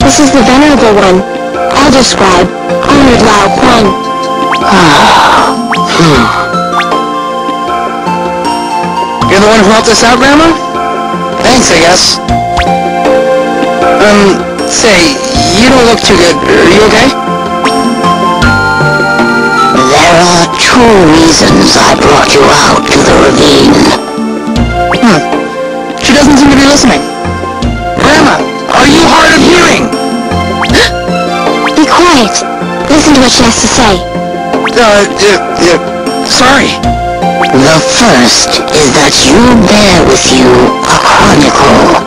This is the venerable one, elder scribe, honored Lao Quan. You're the one who helped us out, Grandma? Thanks, I guess. Say, you don't look too good. Are you okay? There are two reasons I brought you out to the ravine. She doesn't seem to be listening. Grandma, are you hard of hearing? Be quiet. Listen to what she has to say. Sorry. The first is that you bear with you a chronicle.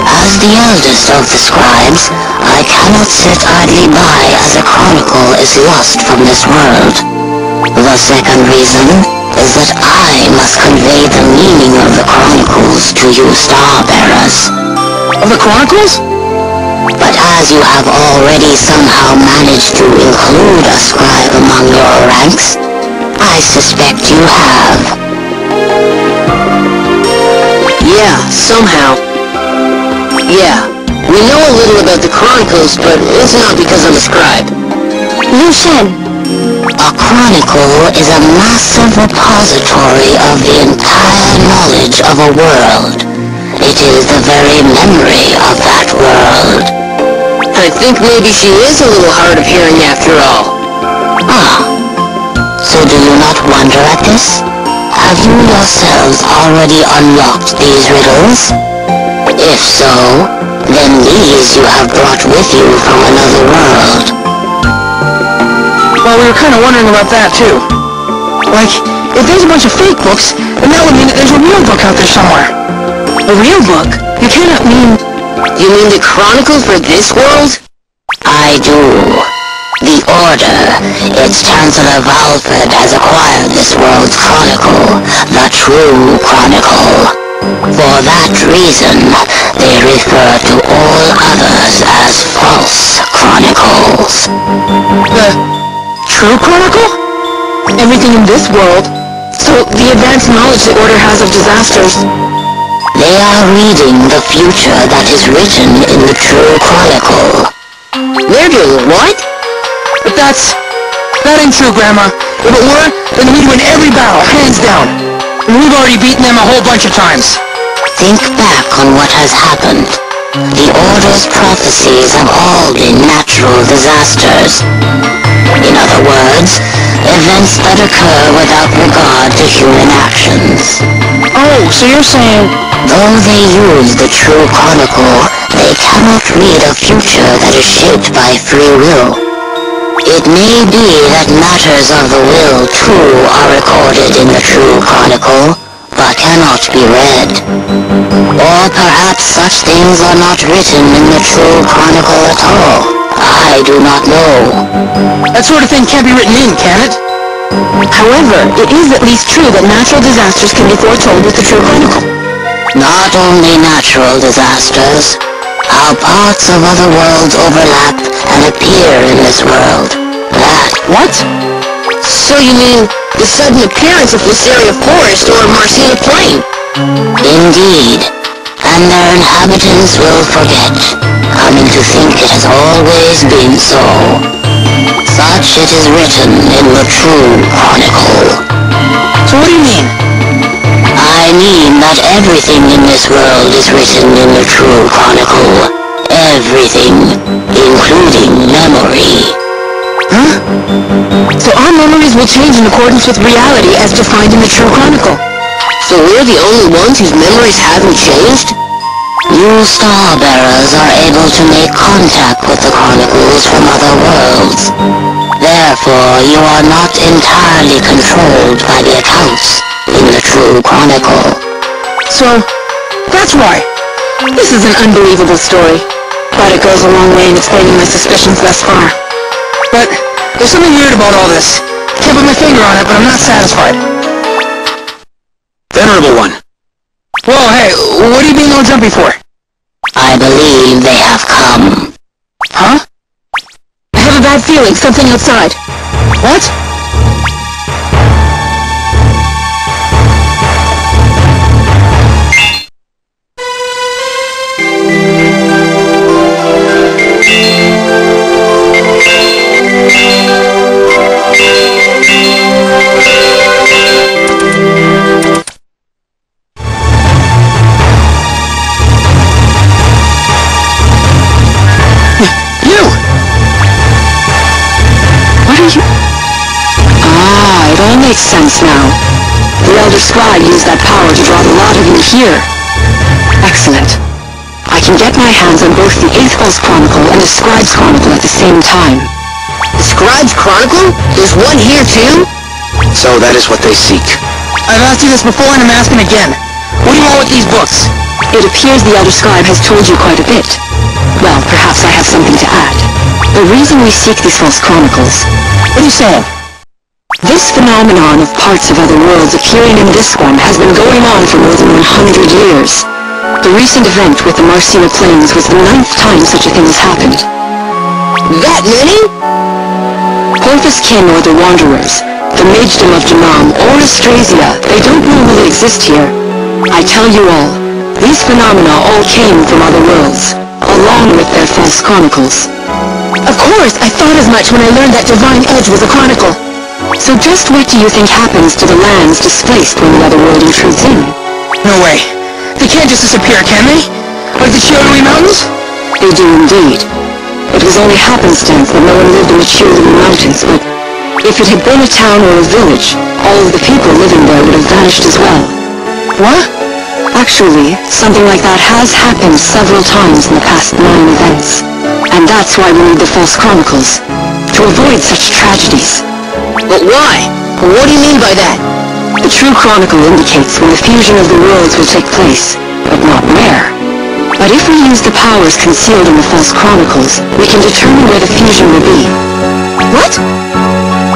As the eldest of the scribes, I cannot sit idly by as a chronicle is lost from this world. The second reason is that I must convey the meaning of the chronicles to you star-bearers. Of the Chronicles? But as you have already somehow managed to include a scribe among your ranks, I suspect you have. Yeah, somehow. Yeah, we know a little about the Chronicles, but it's not because I'm a scribe. Liu Shen. A chronicle is a massive repository of the entire knowledge of a world. It is the very memory of that world. I think maybe she is a little hard of hearing after all. So do you not wonder at this? Have you yourselves already unlocked these riddles? If so, then these you have brought with you from another world. Well, we were kind of wondering about that, too. Like, if there's a bunch of fake books, then that would mean that there's a real book out there somewhere. A real book? You cannot mean... You mean the Chronicles for this world? I do. The Order, its Chancellor Valfred has acquired this world's chronicle, the true chronicle. For that reason, they refer to all others as false chronicles. The true chronicle? Everything in this world? So, the advanced knowledge the Order has of disasters... They are reading the future that is written in the true chronicle. They're doing what? But that ain't true, Grandma. If it were, then we'd win every battle, hands down. And we've already beaten them a whole bunch of times. Think back on what has happened. The Order's prophecies have all been natural disasters. In other words, events that occur without regard to human actions. Oh, so you're saying... Though they use the true chronicle, they cannot read a future that is shaped by free will. It may be that matters of the will, too, are recorded in the true chronicle, but cannot be read. Or perhaps such things are not written in the true chronicle at all. I do not know. That sort of thing can't be written in, can it? However, it is at least true that natural disasters can be foretold with the true chronicle. Not only natural disasters, How parts of other worlds overlap and appear in this world. That... What? So you mean the sudden appearance of Lysaria Forest or Marcina Plain? Indeed. And their inhabitants will forget, coming to think it has always been so. Such it is written in the true Chronicle. So what do you mean? I mean that everything in this world is written in the true Chronicle. Everything, including memory. Huh? So our memories will change in accordance with reality as defined in the true Chronicle. So we're the only ones whose memories haven't changed? You Starbearers are able to make contact with the Chronicles from other worlds. Therefore, you are not entirely controlled by the accounts in the true Chronicle. So, that's why. This is an unbelievable story, but it goes a long way in explaining my suspicions thus far. But there's something weird about all this. Can't put my finger on it, but I'm not satisfied. Venerable one. Whoa, hey, what are you being all jumpy for? I believe they have come. Huh? I have a bad feeling, something outside. What? Makes sense now. The Elder Scribe used that power to draw the lot of you here. Excellent. I can get my hands on both the 8th False Chronicle and the Scribe's Chronicle at the same time. The Scribe's Chronicle? There's one here too? So that is what they seek. I've asked you this before and I'm asking again. What do you want with these books? It appears the Elder Scribe has told you quite a bit. Well, perhaps I have something to add. The reason we seek these False Chronicles... What are you saying? This phenomenon of parts of other worlds appearing in this one has been going on for more than 100 years. The recent event with the Marcina Plains was the 9th time such a thing has happened. That many? Corpus Kin or the Wanderers, the Magedom of Jamam, or Austrasia, they don't normally exist here. I tell you all, these phenomena all came from other worlds, along with their false chronicles. Of course, I thought as much when I learned that Divine Edge was a chronicle. So just what do you think happens to the lands displaced when the other world intrudes in? No way. They can't just disappear, can they? Like the Chiorui Mountains? They do indeed. It was only happenstance that no one lived in the Chiorui Mountains, but if it had been a town or a village, all of the people living there would have vanished as well. What? Actually, something like that has happened several times in the past 9 events. And that's why we need the False Chronicles, to avoid such tragedies. But why? What do you mean by that? The true chronicle indicates when the fusion of the worlds will take place, but not where. But if we use the powers concealed in the false chronicles, we can determine where the fusion will be. What?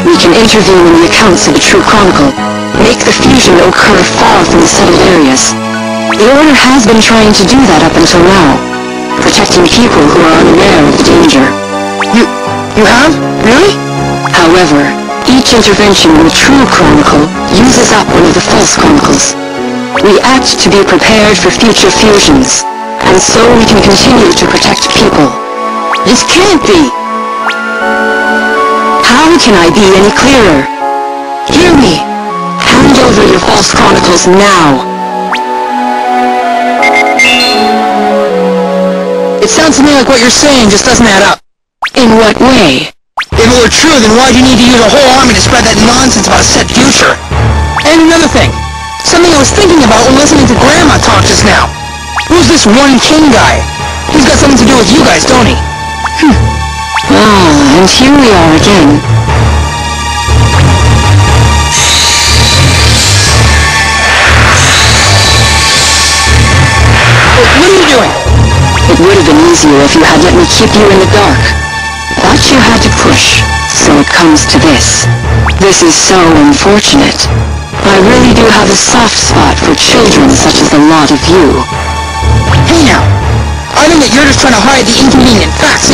We can intervene in the accounts of the true chronicle, make the fusion occur far from the settled areas. The Order has been trying to do that up until now, protecting people who are unaware of the danger. You have? Really? However, each intervention in the true chronicle uses up one of the false chronicles. We act to be prepared for future fusions, and so we can continue to protect people. This can't be! How can I be any clearer? Hear me! Hand over your false chronicles now! It sounds to me like what you're saying just doesn't add up. In what way? If it were true, then why'd you need to use a whole army to spread that nonsense about a set future? And another thing, something I was thinking about when listening to Grandma talk just now. Who's this one king guy? He's got something to do with you guys, don't he? And here we are again. What are you doing? It would have been easier if you had let me keep you in the dark. But you had to push, so it comes to this. This is so unfortunate. I really do have a soft spot for children such as the lot of you. Hey now, I think that you're just trying to hide the inconvenient facts